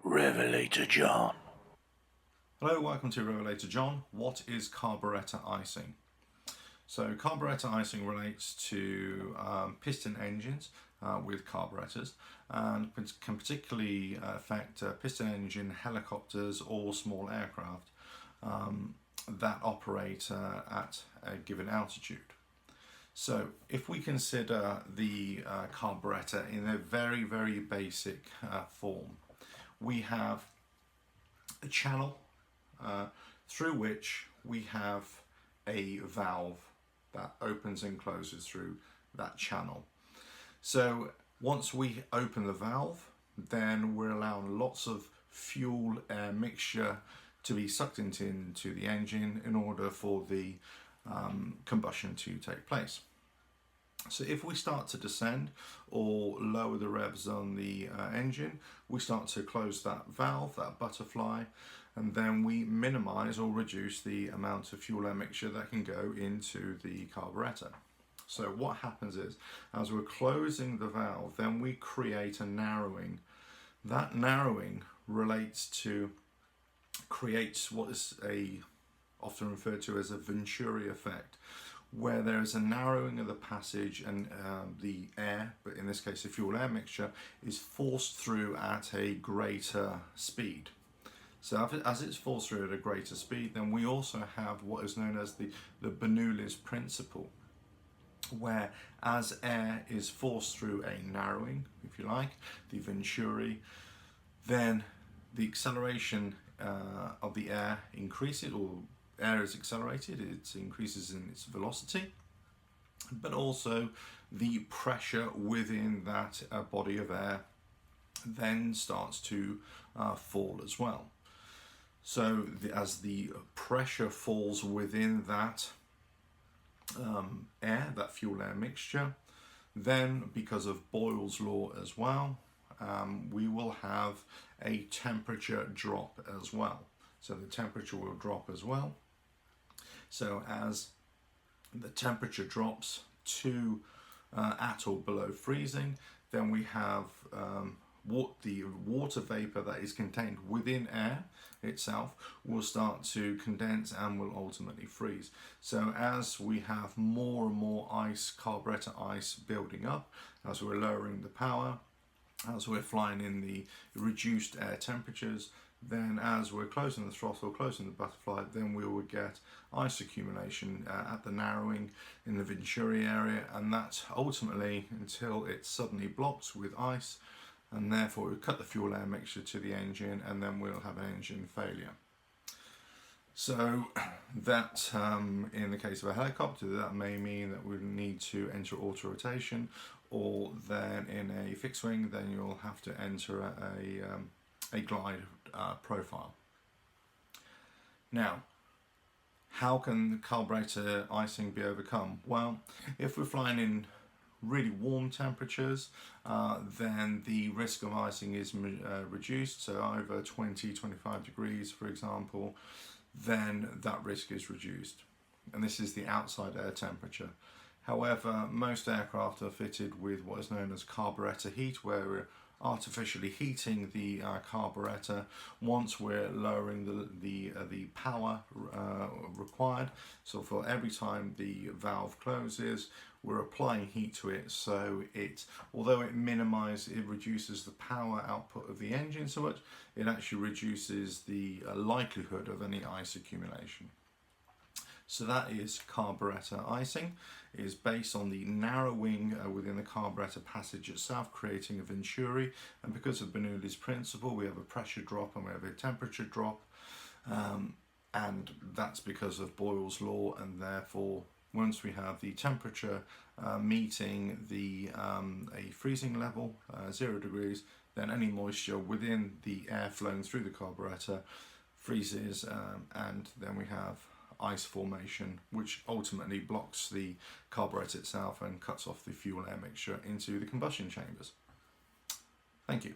Revelator John. Hello, welcome to Revelator John. What is carburetor icing? So carburetor icing relates to piston engines with carburetors and can particularly affect piston engine helicopters or small aircraft that operate at a given altitude. So if we consider the carburetor in a very, very basic form, we have a channel through which we have a valve that opens and closes through that channel. So once we open the valve, then we're allowing lots of fuel air mixture to be sucked into the engine in order for the combustion to take place. So if we start to descend or lower the revs on the engine, we start to close that valve, that butterfly, and then we minimize or reduce the amount of fuel air mixture that can go into the carburetor. So what happens is, as we're closing the valve, then we create a narrowing. That narrowing creates what is often referred to as a Venturi Effect, where there is a narrowing of the passage and the air, but in this case the fuel air mixture, is forced through at a greater speed. So as it's forced through at a greater speed, then we also have what is known as the Bernoulli's principle, where as air is forced through a narrowing, if you like, the Venturi, then the acceleration of the air increases, or air is accelerated, it increases in its velocity, but also the pressure within that body of air then starts to fall as well. So as the pressure falls within that air, that fuel air mixture, then because of Boyle's law as well, we will have a temperature drop as well. So the temperature will drop as well. So as the temperature drops to at or below freezing, then we have the water vapor that is contained within air itself will start to condense and will ultimately freeze. So as we have more and more carburetor ice building up, as we're lowering the power, as we're flying in the reduced air temperatures, then as we're closing the throttle, closing the butterfly, then we will get ice accumulation at the narrowing in the Venturi area, and that's ultimately until it suddenly blocks with ice, and therefore we cut the fuel air mixture to the engine, and then we'll have an engine failure. So that in the case of a helicopter, that may mean that we need to enter auto rotation, or then in a fixed wing, then you'll have to enter a glide profile. Now, how can carburetor icing be overcome? Well, if we're flying in really warm temperatures, then the risk of icing is reduced. So over 20-25 degrees, for example, then that risk is reduced. And this is the outside air temperature. However, most aircraft are fitted with what is known as carburetor heat, where we're artificially heating the carburetor once we're lowering the power required. So for every time the valve closes, we're applying heat to it, so although it reduces the power output of the engine so much, it actually reduces the likelihood of any ice accumulation. So that is carburetor icing. It is based on the narrowing within the carburetor passage itself, creating a Venturi, and because of Bernoulli's principle, we have a pressure drop and we have a temperature drop, and that's because of Boyle's law, and therefore once we have the temperature meeting a freezing level, 0 degrees, then any moisture within the air flowing through the carburetor freezes, and then we have ice formation, which ultimately blocks the carburetor itself and cuts off the fuel air mixture into the combustion chambers. Thank you.